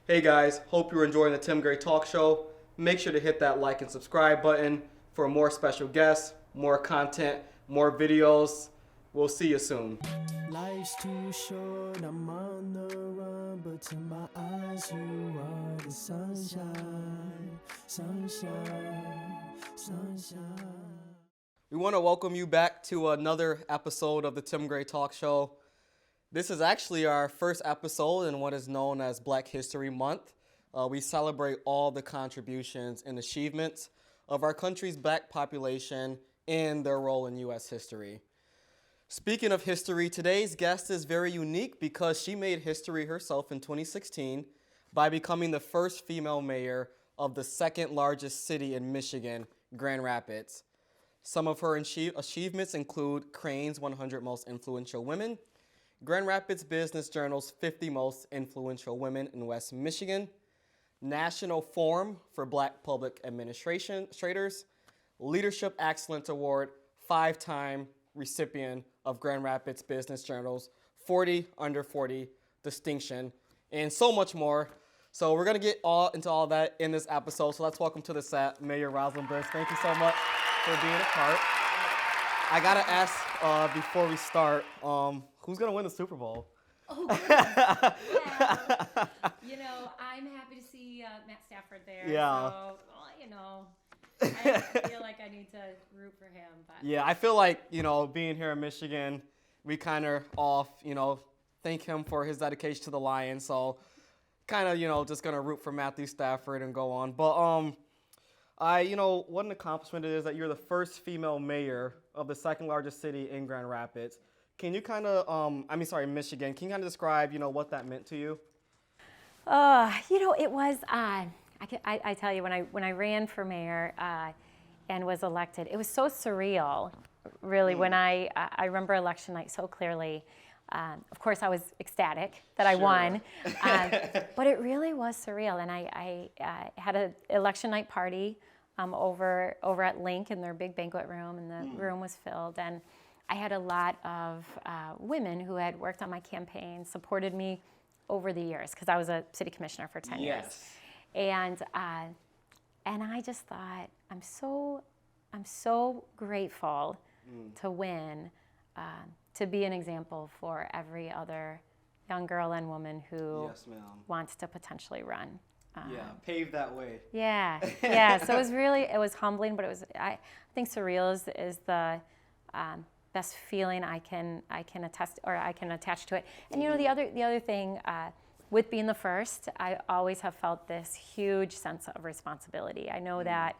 Hey guys, hope you're enjoying the Tim Gray Talk Show. Make sure to hit that like and subscribe button for more special guests, more content, more videos. We'll see you soon. Life's too short, I'm on the run, but to my eyes you are the sunshine, sunshine, sunshine. We want to welcome you back to another episode of the Tim Gray Talk Show. This is actually our first episode in what is known as Black History Month. We celebrate all the contributions and achievements of our country's black population and their role in U.S. history. Speaking of history, today's guest is very unique because she made history herself in 2016 by becoming the first female mayor of the second largest city in Michigan, Grand Rapids. Some of her achievements include Crain's 100 Most Influential Women, Grand Rapids Business Journal's 50 Most Influential Women in West Michigan, National Forum for Black Public Administrators, Leadership Excellence Award, 5-time recipient of Grand Rapids Business Journal's 40 Under 40 distinction, and so much more. So we're going to get into all that in this episode. So let's welcome to the set Mayor Rosalynn Bliss. Thank you so much for being a part. I got to ask before we start, who's going to win the Super Bowl? Oh, goodness. Well, I'm happy to see Matt Stafford there. Yeah. So, I feel like I need to root for him. But Yeah, I feel like, being here in Michigan, we kind of thank him for his dedication to the Lions. So kind of, just going to root for Matthew Stafford and go on. But what an accomplishment it is that you're the first female mayor of the second largest city in Grand Rapids. Can you kind of, Michigan, can you kind of describe, what that meant to you? it was, I tell you, when I ran for mayor and was elected, it was so surreal, really, when I remember election night so clearly. Of course, I was ecstatic that I won, but it really was surreal. And I had an election night party over at Link in their big banquet room, and the room was filled. And I had a lot of women who had worked on my campaign, supported me over the years, because I was a city commissioner for 10 years. And I just thought, I'm so grateful to win, to be an example for every other young girl and woman who wants to potentially run. Pave that way. Yeah. So it was humbling, but I think surreal is the best feeling I can attest, or I can attach to it. And the other thing, with being the first, I always have felt this huge sense of responsibility. I know that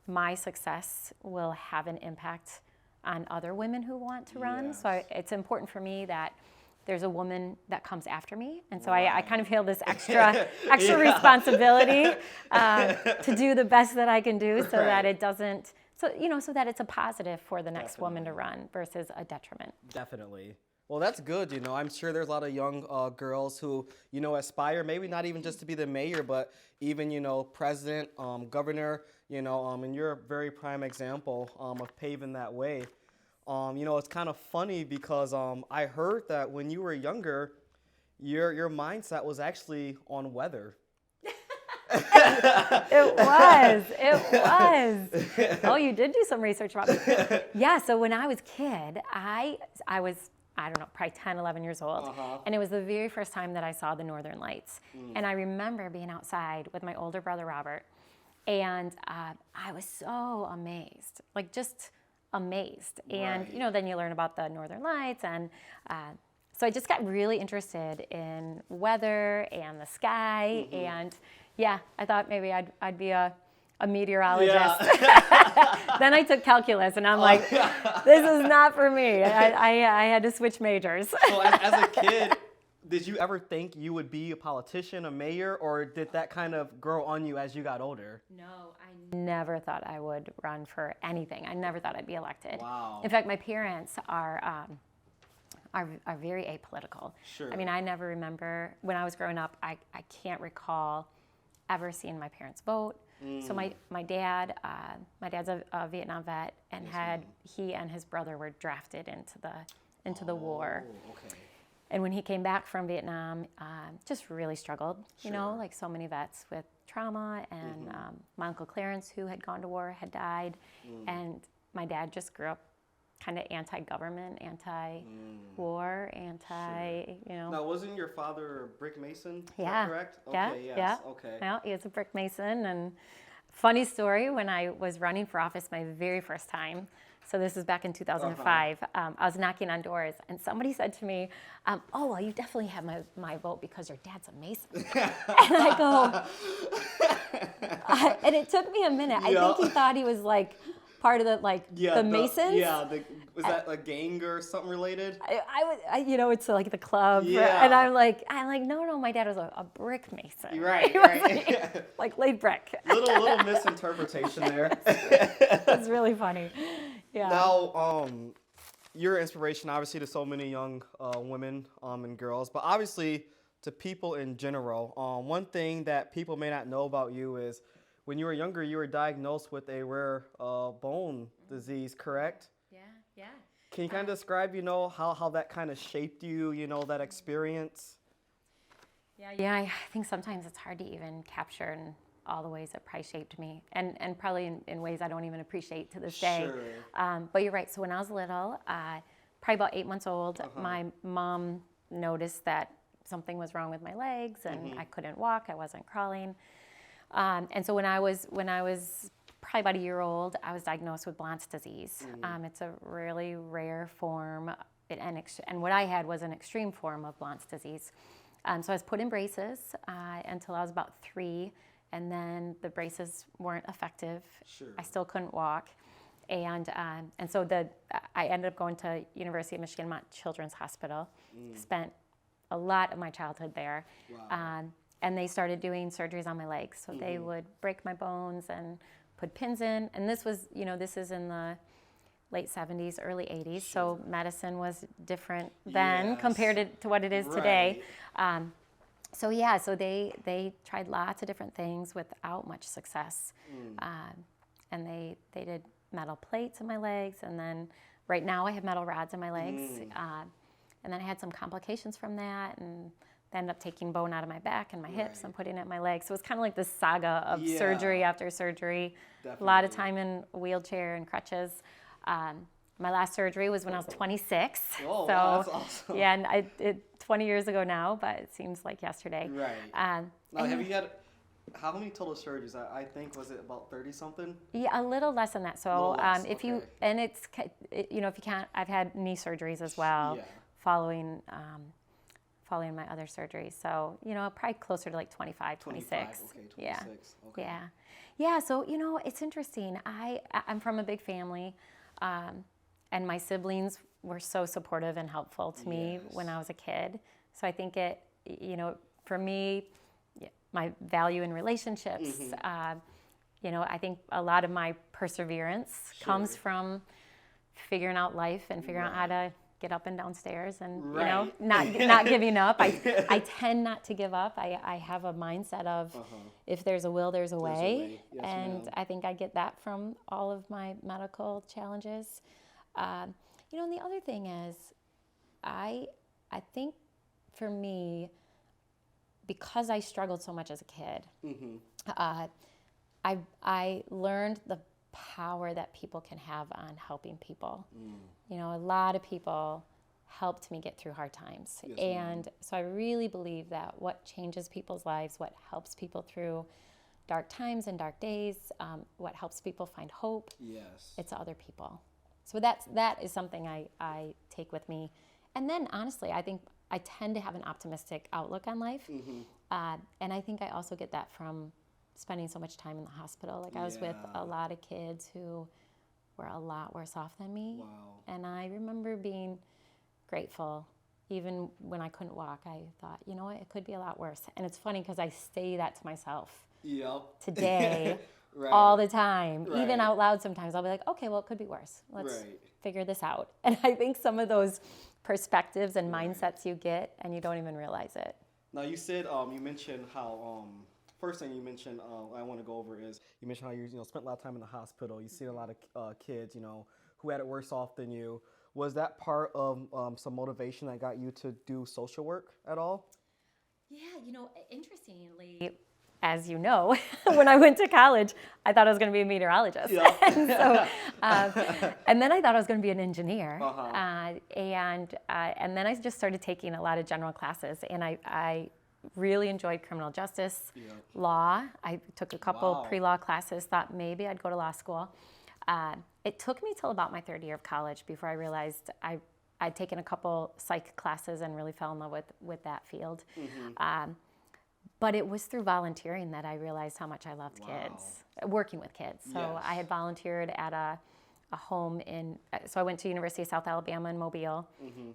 my success will have an impact on other women who want to run. Yes. So it's important for me that there's a woman that comes after me. And so I kind of feel this extra responsibility to do the best that I can do, so that it doesn't, so that it's a positive for the next woman to run versus a detriment. Definitely. Well, that's good. I'm sure there's a lot of young girls who, aspire, maybe not even just to be the mayor, but even, president, governor, and you're a very prime example of paving that way. It's kind of funny because I heard that when you were younger, your mindset was actually on weather. It was. Oh, you did do some research about me. Yeah, so when I was a kid, I was, I don't know, probably 10, 11 years old. And it was the very first time that I saw the Northern Lights. And I remember being outside with my older brother, Robert, and I was so amazed, like just amazed. And, then you learn about the Northern Lights. And so I just got really interested in weather and the sky. And yeah, I thought maybe I'd be a meteorologist. Then I took calculus, and I'm like, this is not for me. I had to switch majors. So as a kid, did you ever think you would be a politician, a mayor, or did that kind of grow on you as you got older? No, I never thought I would run for anything. I never thought I'd be elected. Wow. In fact, my parents are very apolitical. Sure. I mean, I never remember, when I was growing up, I can't recall ever seeing my parents vote. So my dad's a Vietnam vet, and he and his brother were drafted into the war. Okay. And when he came back from Vietnam, just really struggled, you know, Sure. like so many vets with trauma. And my Uncle Clarence, who had gone to war, had died. And my dad just grew up kind of anti-government, anti-war, you know. Now, wasn't your father a brick mason? Is Yeah. that correct? Yeah. Okay, yes. Yeah. Okay. Yeah, he was a brick mason. And funny story, when I was running for office my very first time, so this is back in 2005, I was knocking on doors, and somebody said to me, oh, well, you definitely have my vote because your dad's a mason. And I go, and it took me a minute. I think he thought he was like part of the Masons. Was that a gang or something related? You know, it's like the club. Yeah. And I'm like, no, my dad was a brick mason. Right, He was right. like laid brick. little misinterpretation there. That's really funny. Yeah. Now, you're an inspiration, obviously, to so many young women and girls, but obviously to people in general. One thing that people may not know about you is when you were younger, you were diagnosed with a rare bone disease, correct? Yeah. Can you kind of describe, you know, how that kind of shaped you, you know, that experience? Yeah. I think sometimes it's hard to even capture in all the ways it probably shaped me, and probably in ways I don't even appreciate to this day. Sure. But you're right. So when I was little, probably about 8 months old, my mom noticed that something was wrong with my legs, and I couldn't walk. I wasn't crawling. And so when I was probably about a year old, I was diagnosed with Blond's disease. It's a really rare form, and what I had was an extreme form of Blond's disease. So I was put in braces until I was about 3, and then the braces weren't effective. Sure. I still couldn't walk, and so I ended up going to University of Michigan Mont Children's Hospital. Spent a lot of my childhood there. Wow. And they started doing surgeries on my legs. So they would break my bones and put pins in. And this is in the late 70s, early 80s. So medicine was different then compared to what it is today. So they tried lots of different things without much success. And they did metal plates in my legs. And then right now I have metal rods in my legs. And then I had some complications from that, and ended up taking bone out of my back and my hips and putting it in my legs. So it was kind of like this saga of surgery after surgery. Definitely. A lot of time in a wheelchair and crutches. My last surgery was when I was 26. Oh, so, wow, that's awesome. Yeah, and 20 years ago now, but it seems like yesterday. Right. Now, have you had, how many total surgeries? I think, was it about 30 something? Yeah, a little less than that. So if you can't, I've had knee surgeries as well following my other surgeries. So, probably closer to like 25, 26. 25, okay, 26. Okay. Yeah, so, it's interesting. I'm from a big family, and my siblings were so supportive and helpful to me when I was a kid. So I think it, for me, my value in relationships, I think a lot of my perseverance comes from figuring out life and figuring out how to get up and downstairs and, not giving up. I tend not to give up. I have a mindset of if there's a will, there's a way. Yes, and ma'am. I think I get that from all of my medical challenges. And the other thing is, I think for me, because I struggled so much as a kid, I learned the power that people can have on helping people. A lot of people helped me get through hard times. Yes, and so I really believe that what changes people's lives, what helps people through dark times and dark days, what helps people find hope, it's other people. So that is something I take with me. And then honestly, I think I tend to have an optimistic outlook on life. And I think I also get that from spending so much time in the hospital. Like I was with a lot of kids who were a lot worse off than me. Wow. And I remember being grateful. Even when I couldn't walk, I thought, you know what, it could be a lot worse. And it's funny because I say that to myself today all the time. Even out loud sometimes. I'll be like, okay, well, it could be worse. Let's figure this out. And I think some of those perspectives and mindsets you get, and you don't even realize it. Now, you said, you mentioned how, first thing you mentioned, I want to go over is, you mentioned how you spent a lot of time in the hospital. You've seen a lot of kids, who had it worse off than you. Was that part of some motivation that got you to do social work at all? Yeah, interestingly, as you know, when I went to college, I thought I was going to be a meteorologist. Yeah. And then I thought I was going to be an engineer. Uh-huh. And then I just started taking a lot of general classes, and I really enjoyed criminal justice, law. I took a couple Wow. pre-law classes, thought maybe I'd go to law school. It took me till about my third year of college before I realized I'd taken a couple psych classes and really fell in love with that field. But it was through volunteering that I realized how much I loved kids, working with kids. So Yes. I had volunteered at a home so I went to University of South Alabama in Mobile,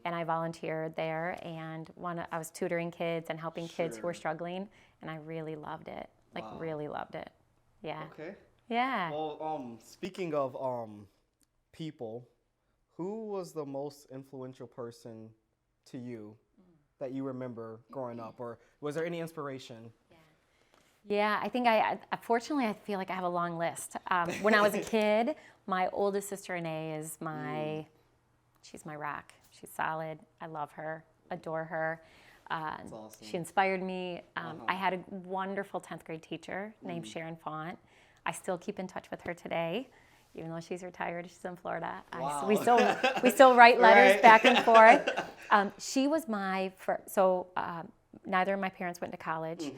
and I volunteered there, and I was tutoring kids and helping kids who were struggling, and I really loved it, really loved it. Yeah. Okay. Yeah. Well, speaking of people, who was the most influential person to you that you remember growing up, or was there any inspiration? Yeah, I think fortunately, I feel like I have a long list. When I was a kid, my oldest sister, Renee, is she's my rock. She's solid. I love her, adore her. That's awesome. She inspired me. I had a wonderful 10th grade teacher named Sharon Font. I still keep in touch with her today, even though she's retired. She's in Florida. Wow. We still write letters Right. back and forth. She was my first. So neither of my parents went to college,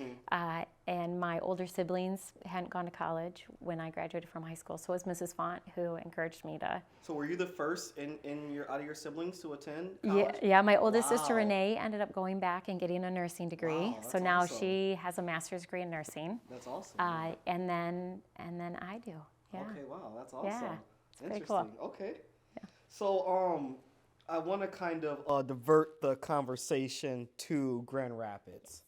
and my older siblings hadn't gone to college when I graduated from high school. So it was Mrs. Font who encouraged me to. So were you the first out of your siblings to attend college? Yeah. My oldest sister Wow. Renee ended up going back and getting a nursing degree. Wow, So that's now awesome. she has a master's degree in nursing. That's awesome. And then I do. Yeah. Okay, wow, that's awesome. Yeah, it's pretty Interesting. cool. Okay. So I want to kind of divert the conversation to Grand Rapids.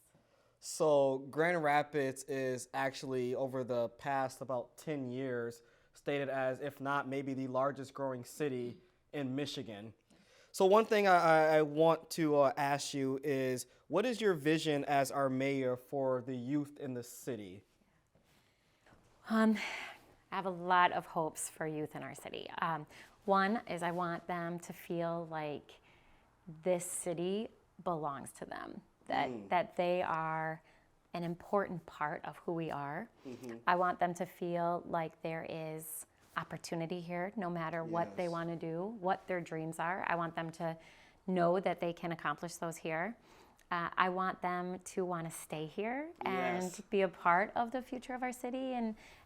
So Grand Rapids is actually, over the past about 10 years, stated as, if not maybe the largest growing city in Michigan. So one thing I want to ask you is, what is your vision as our mayor for the youth in the city? I have a lot of hopes for youth in our city. One is I want them to feel like this city belongs to them, that they are an important part of who we are. I want them to feel like there is opportunity here, no matter what they want to do, what their dreams are. I want them to know that they can accomplish those here. I want them to want to stay here and be a part of the future of our city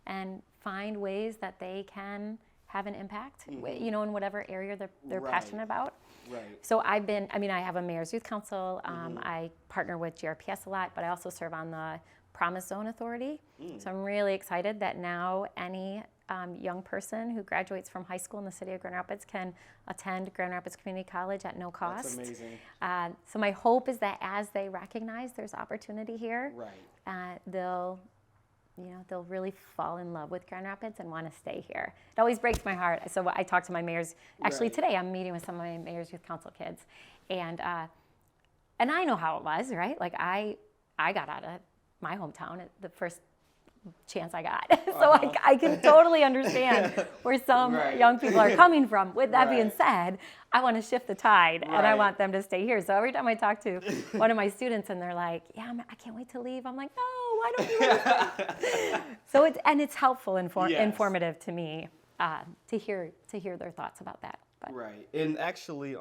and find ways that they can have an impact, in whatever area they're passionate about. Right. So I have a Mayor's Youth Council. I partner with GRPS a lot, but I also serve on the Promise Zone Authority. So I'm really excited that now any young person who graduates from high school in the city of Grand Rapids can attend Grand Rapids Community College at no cost. That's amazing. So my hope is that as they recognize there's opportunity here, they'll really fall in love with Grand Rapids and want to stay here. It always breaks my heart. So I talk to my mayors. Actually, today I'm meeting with some of my Mayor's Youth Council kids, and I know how it was, right? Like I got out of my hometown at the first chance I got. So I can totally understand where some young people are coming from. With that being said, I want to shift the tide and I want them to stay here. So every time I talk to one of my students and they're like, I can't wait to leave. I'm like, no, why don't you want to stay? So it's helpful, informative to me to hear their thoughts about that. But. Right. And actually,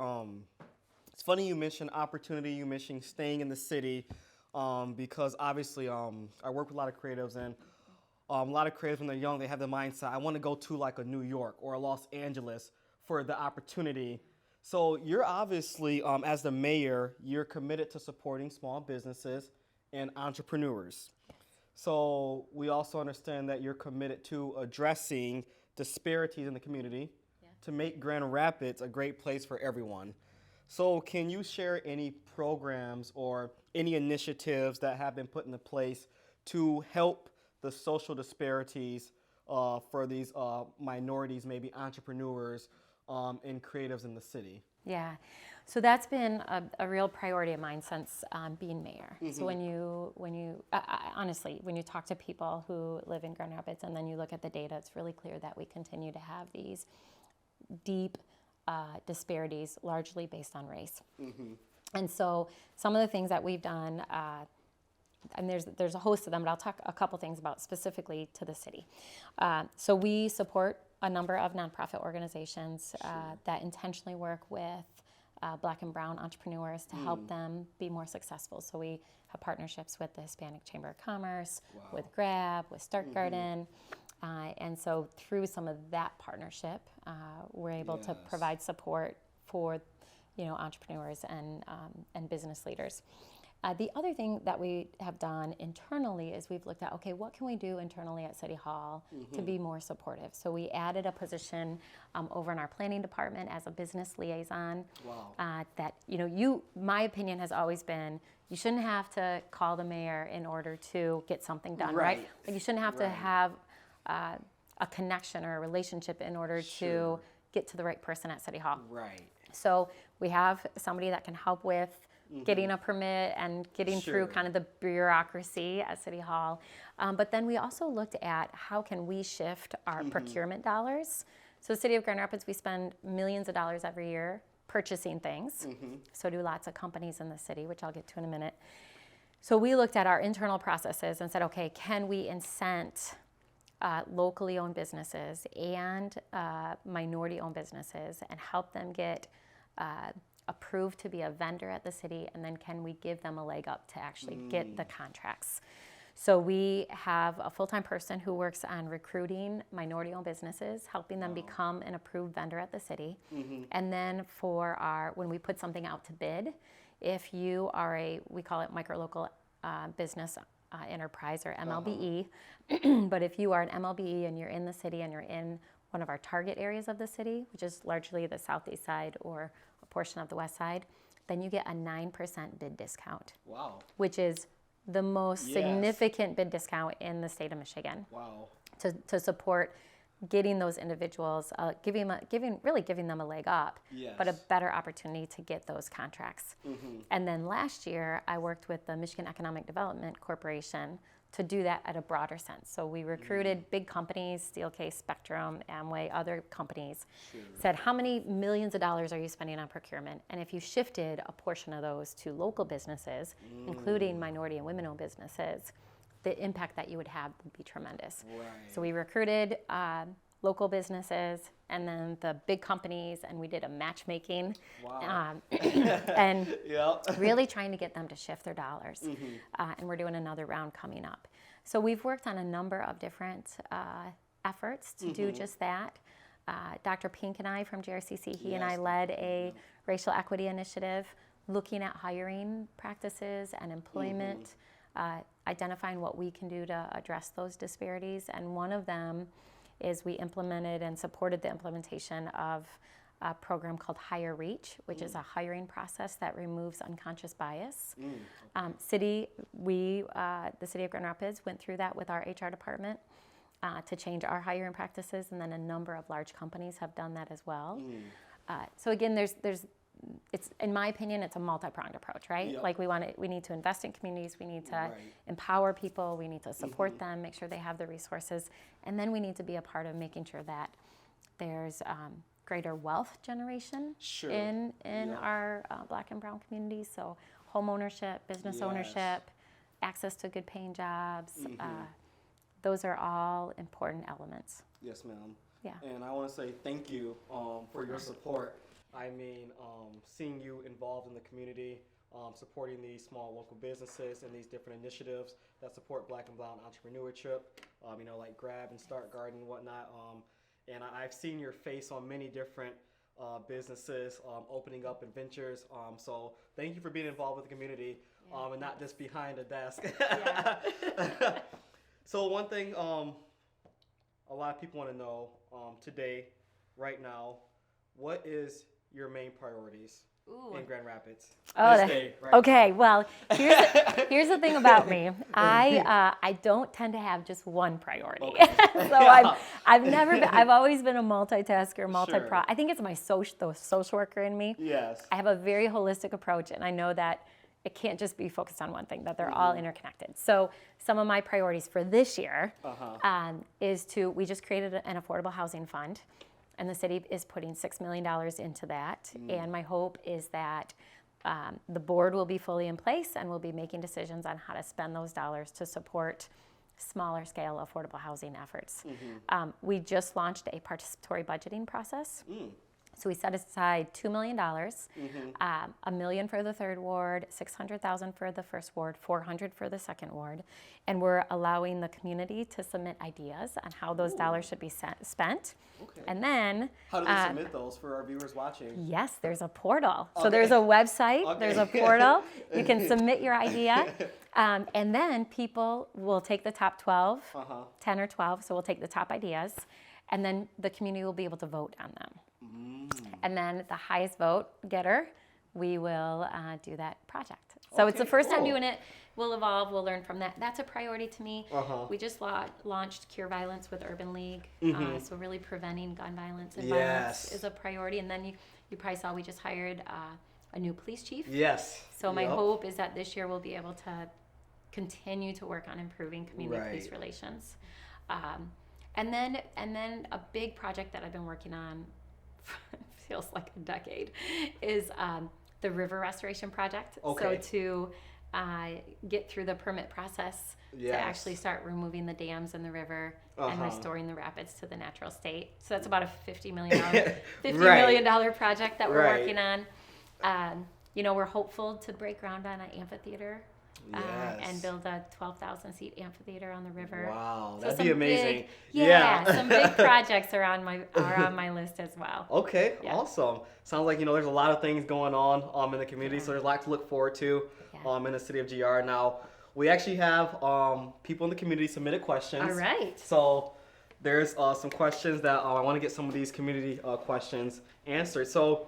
it's funny you mentioned opportunity, you mentioned staying in the city, because obviously I work with a lot of creatives, and a lot of creatives when they're young, they have the mindset, I want to go to like a New York or a Los Angeles for the opportunity. So you're obviously, as the mayor, you're committed to supporting small businesses and entrepreneurs. So we also understand that you're committed to addressing disparities in the community to make Grand Rapids a great place for everyone. So can you share any programs or any initiatives that have been put into place to help the social disparities for these minorities, maybe entrepreneurs and creatives in the city? Yeah, so that's been a real priority of mine since being mayor. So when you honestly, when you talk to people who live in Grand Rapids and then you look at the data, it's really clear that we continue to have these deep disparities largely based on race. And so some of the things that we've done, and there's a host of them, but I'll talk a couple things about specifically to the city. So we support a number of nonprofit organizations that intentionally work with Black and Brown entrepreneurs to help them be more successful. So we have partnerships with the Hispanic Chamber of Commerce, with Grab, with Start Garden. And so through some of that partnership, we're able to provide support for entrepreneurs and business leaders. The other thing that we have done internally is we've looked at, okay, what can we do internally at City Hall to be more supportive? So we added a position over in our planning department as a business liaison. Wow. That, my opinion has always been, you shouldn't have to call the mayor in order to get something done, right? Like you shouldn't have to have a connection or a relationship in order to get to the right person at City Hall. Right. So we have somebody that can help with getting a permit and getting through kind of the bureaucracy at City Hall. But then we also looked at how can we shift our procurement dollars. So the City of Grand Rapids, we spend millions of dollars every year purchasing things. So do lots of companies in the city, which I'll get to in a minute. So we looked at our internal processes and said, okay, can we incent locally owned businesses and minority-owned businesses and help them get approved to be a vendor at the city, and then can we give them a leg up to actually get the contracts? So we have a full-time person who works on recruiting minority-owned businesses, helping them become an approved vendor at the city. And then when we put something out to bid, if you are we call it micro-local business enterprise or MLBE, but if you are an MLBE and you're in the city and you're in one of our target areas of the city, which is largely the southeast side or a portion of the west side, then you get a 9% bid discount. Wow. Which is the most significant bid discount in the state of Michigan. Wow. To support getting those individuals, giving them a leg up, but a better opportunity to get those contracts. And then last year, I worked with the Michigan Economic Development Corporation to do that at a broader sense. So we recruited big companies, Steelcase, Spectrum, Amway, other companies, said, how many millions of dollars are you spending on procurement? And if you shifted a portion of those to local businesses, including minority and women-owned businesses, the impact that you would have would be tremendous. Right. So we recruited local businesses and then the big companies, and we did a matchmaking. Wow. And really trying to get them to shift their dollars. And we're doing another round coming up. So we've worked on a number of different efforts to do just that. Dr. Pink and I from JRCC, he and I led a racial equity initiative looking at hiring practices and employment, identifying what we can do to address those disparities. And one of them is we implemented and supported the implementation of a program called Hire Reach, which is a hiring process that removes unconscious bias. The City of Grand Rapids went through that with our HR department to change our hiring practices, and then a number of large companies have done that as well. So again, it's in my opinion, it's a multi-pronged approach, right? Like we need to invest in communities, we need to empower people, we need to support them, make sure they have the resources, and then we need to be a part of making sure that there's greater wealth generation in our Black and Brown communities. So home ownership, business ownership, access to good paying jobs, those are all important elements. Yes, ma'am. Yeah. And I want to say thank you for your support. I mean, seeing you involved in the community, supporting these small local businesses and these different initiatives that support Black and Brown entrepreneurship, like Grab and Start Garden and whatnot. And I've seen your face on many different businesses opening up and ventures. So thank you for being involved with the community and not just behind a desk. So one thing a lot of people want to know today, right now, what is your main priorities in Grand Rapids? Okay, well, here's the thing about me. I don't tend to have just one priority. So I've always been a multitasker, I think it's my social worker in me. Yes. I have a very holistic approach, and I know that it can't just be focused on one thing, that they're all interconnected. So some of my priorities for this year is we just created an affordable housing fund. and the city is putting $6 million into that. And my hope is that the board will be fully in place and will be making decisions on how to spend those dollars to support smaller scale affordable housing efforts. We just launched a participatory budgeting process. So we set aside $2 million, $1 million for the third ward, $600,000 for the first ward, $400,000 for the second ward, and we're allowing the community to submit ideas on how those dollars should be spent. Okay. And then, how do they submit those for our viewers watching? yes, there's a portal. So there's a website, there's a portal. You can submit your idea, and then people will take the top 12, 10 or 12. So we'll take the top ideas, and then the community will be able to vote on them. And then the highest vote getter, we will do that project. So it's the first time doing it. We'll evolve. We'll learn from that. That's a priority to me. We just launched Cure Violence with Urban League. So really preventing gun violence and violence is a priority. And then you probably saw we just hired a new police chief. Yes. So my hope is that this year we'll be able to continue to work on improving community police relations. And then a big project that I've been working on feels like a decade is the river restoration project. So to get through the permit process to actually start removing the dams in the river and restoring the rapids to the natural state. So that's about a $50 million project that we're working on. We're hopeful to break ground on an amphitheater. And build a 12,000 seat amphitheater on the river. Wow, that'd be amazing. Some big projects are on my list as well. Okay, awesome. Sounds like there's a lot of things going on in the community, so there's a lot to look forward to in the city of GR. Now, we actually have people in the community submitted questions. All right. So there's some questions that I want to get some of these community questions answered. So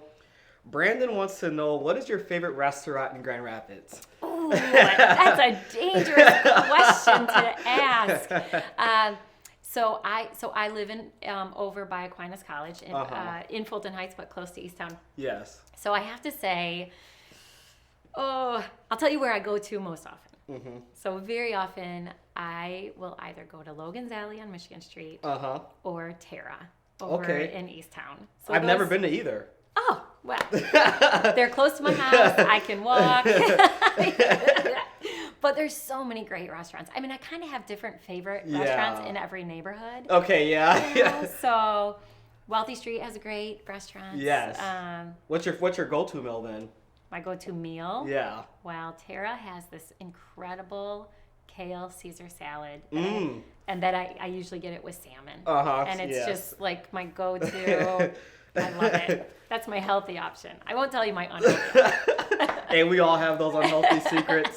Brandon wants to know, what is your favorite restaurant in Grand Rapids? Ooh, that's a dangerous question to ask. So I live in over by Aquinas College in Fulton Heights, but close to Easttown. Yes. So I have to say, I'll tell you where I go to most often. So very often I will either go to Logan's Alley on Michigan Street or Terra over in Easttown. So I've never been to either. Oh, well, they're close to my house. I can walk. But there's so many great restaurants. I mean, I kind of have different favorite restaurants in every neighborhood. Okay, So Wealthy Street has great restaurants. Yes. What's your go-to meal then? My go-to meal? Yeah. Well, Tara has this incredible kale Caesar salad. And then I usually get it with salmon. And it's just like my go-to. I love it. That's my healthy option. I won't tell you my unhealthy. Hey, we all have those unhealthy secrets.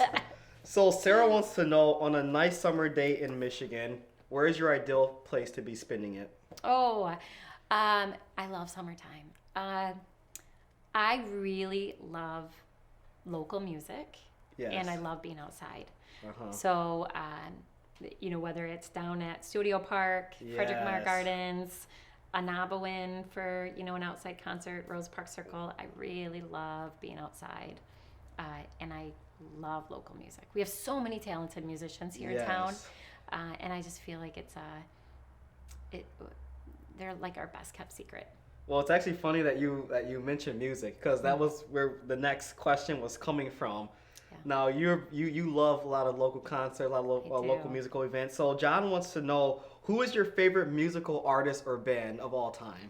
So Sarah wants to know, on a nice summer day in Michigan, where is your ideal place to be spending it? I love summertime. I really love local music, and I love being outside. So, whether it's down at Studio Park, Frederick Meyer Gardens, Anabawin for, an outside concert, Rose Park Circle. I really love being outside, and I love local music. We have so many talented musicians here in town, and I just feel like they're like our best kept secret. Well, it's actually funny that you mentioned music, because that was where the next question was coming from. Now, you love a lot of local concerts, a lot of local musical events. So John wants to know, who is your favorite musical artist or band of all time?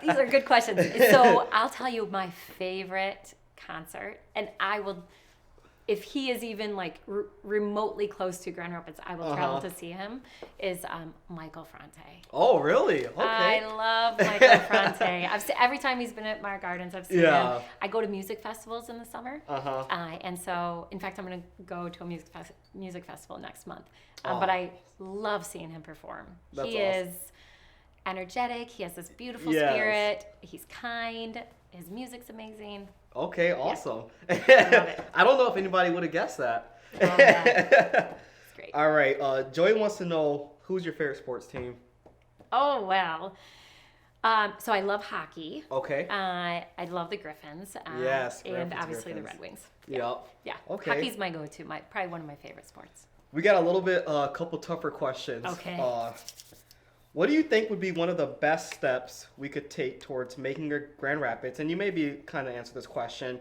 These are good questions. So I'll tell you my favorite concert, and I will, if he is even like remotely close to Grand Rapids, I will travel to see him, is Michael Franti. Oh, really? Okay. I love Michael Franti. Every time he's been at Meyer Gardens, I've seen him. I go to music festivals in the summer. And so, in fact, I'm going to go to a music festival next month. But I love seeing him perform. That's he awesome. is energetic. He has this beautiful spirit. He's kind. His music's amazing. Okay, awesome. I love it. I don't know if anybody would have guessed that. It's great. All right. Joy wants to know, who's your favorite sports team? Oh, well. So I love hockey. Okay. I love the Griffins. And obviously the Red Wings. Yeah. Okay. Hockey's my go-to. Probably one of my favorite sports. We got a couple tougher questions. Okay. What do you think would be one of the best steps we could take towards making Grand Rapids, and you maybe kind of answer this question,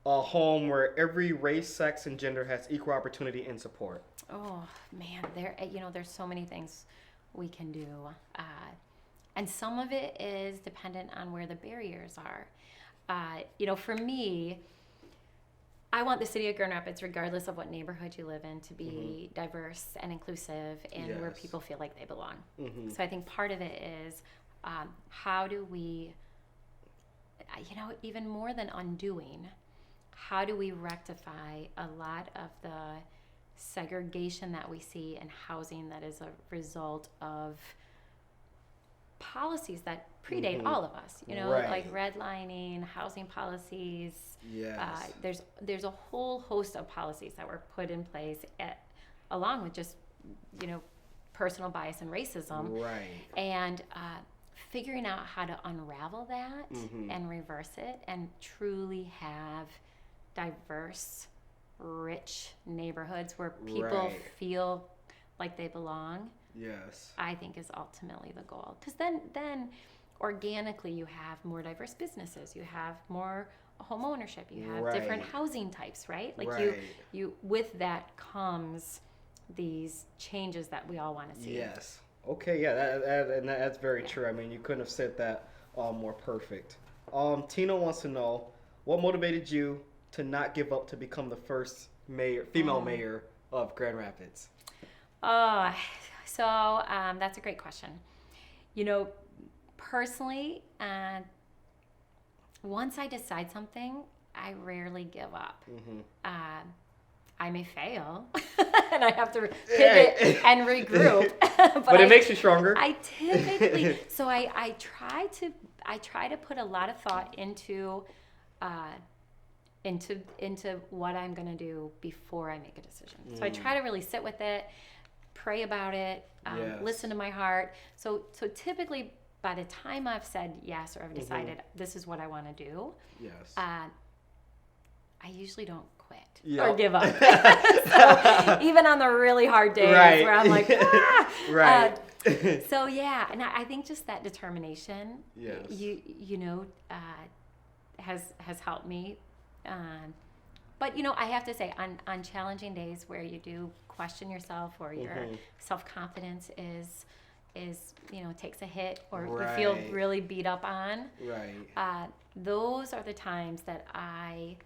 a home where every race, sex, and gender has equal opportunity and support? Oh man, there's so many things we can do, and some of it is dependent on where the barriers are. For me, I want the city of Grand Rapids, regardless of what neighborhood you live in, to be diverse and inclusive and where people feel like they belong. So I think part of it is how do we, even more than undoing, how do we rectify a lot of the segregation that we see in housing that is a result of policies that predate all of us, like redlining, housing policies. Yes. There's a whole host of policies that were put in place along with just, personal bias and racism. Right. And figuring out how to unravel that and reverse it and truly have diverse, rich neighborhoods where people feel like they belong. Yes. I think is ultimately the goal. Because then organically you have more diverse businesses, you have more home ownership, you have different housing types, right? Like you with that comes these changes that we all want to see. Yes. Okay, yeah, that's very true. I mean, you couldn't have said that more perfect. Tina wants to know, what motivated you to not give up to become the first female mayor of Grand Rapids? So that's a great question. Personally, once I decide something, I rarely give up. I may fail, and I have to pivot and regroup. but it makes you stronger. I typically, so I try to put a lot of thought into what I'm going to do before I make a decision. So I try to really sit with it, pray about it, listen to my heart. So typically, by the time I've said yes or I've decided this is what I want to do, I usually don't quit or give up. So even on the really hard days where I'm like, so yeah, and I think just that determination, has helped me. But I have to say, on challenging days where you do question yourself or your self-confidence is takes a hit or you feel really beat up on, those are the times that I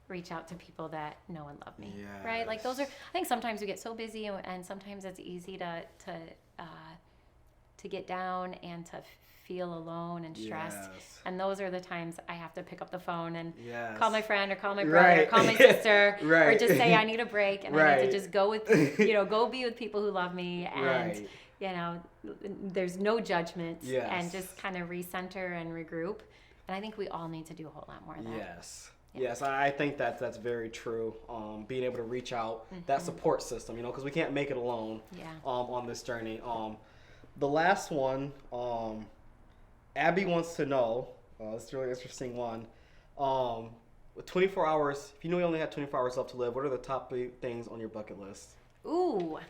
reach out to people that know and love me. Right? Like those are, I think sometimes we get so busy and sometimes it's easy to get down and to feel alone and stressed. And those are the times I have to pick up the phone and call my friend or call my brother or call my sister or just say I need a break and I need to just go with, go be with people who love me and, there's no judgment and just kind of recenter and regroup. And I think we all need to do a whole lot more of that. Yes, I think that's very true. Being able to reach out, that support system, because we can't make it alone on this journey. The last one, Abby wants to know, it's a really interesting one. With 24 hours, if you knew you only had 24 hours left to live, what are the top 3 things on your bucket list? Ooh,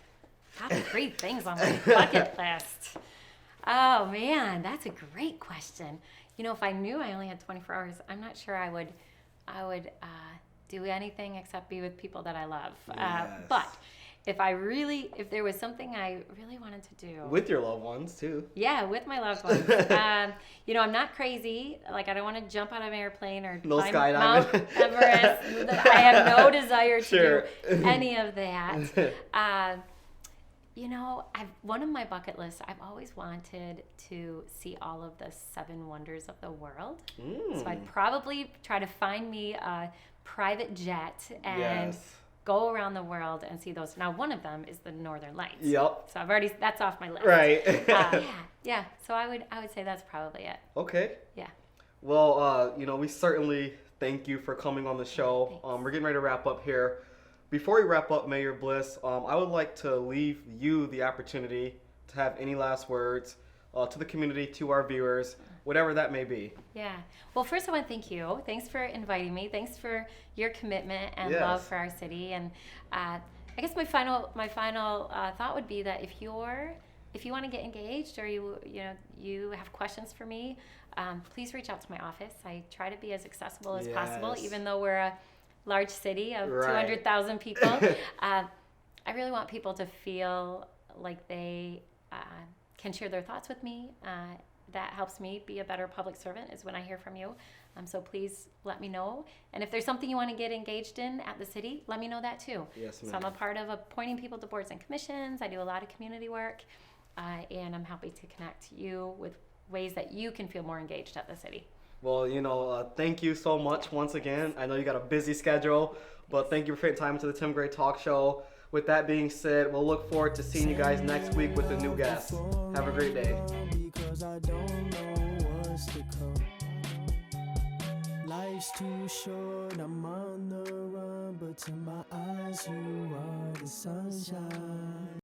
top 3 things on my bucket list. Oh man, that's a great question. If I knew I only had 24 hours, I'm not sure I would do anything except be with people that I love. But if there was something I really wanted to do. With your loved ones, too. Yeah, with my loved ones. I'm not crazy. Like, I don't want to jump out of an airplane or climb Mount Everest. I have no desire to do any of that. One of my bucket lists, I've always wanted to see all of the 7 wonders of the world. So I'd probably try to find me a private jet and go around the world and see those. Now, one of them is the Northern Lights. Yep. So that's off my list. Right. Yeah. So I would say that's probably it. Okay. Yeah. Well, we certainly thank you for coming on the show. We're getting ready to wrap up here. Before we wrap up, Mayor Bliss, I would like to leave you the opportunity to have any last words to the community, to our viewers, whatever that may be. Yeah. Well, first I want to thank you. Thanks for inviting me. Thanks for your commitment and love for our city. And I guess my final thought would be that if you're if you want to get engaged or you have questions for me, please reach out to my office. I try to be as accessible as possible, even though we're a large city of 200,000 people. I really want people to feel like they can share their thoughts with me. That helps me be a better public servant is when I hear from you. So please let me know. And if there's something you want to get engaged in at the city, let me know that too. Yes, ma'am. So I'm a part of appointing people to boards and commissions. I do a lot of community work. And I'm happy to connect you with ways that you can feel more engaged at the city. Well, thank you so much once again. I know you got a busy schedule, but thank you for taking time to the Tim Gray Talk Show. With that being said, we'll look forward to seeing you guys next week with a new guest. Have a great day. Because I don't know what's to come. Life's too short, I'm on the run, but to my eyes you are the sunshine.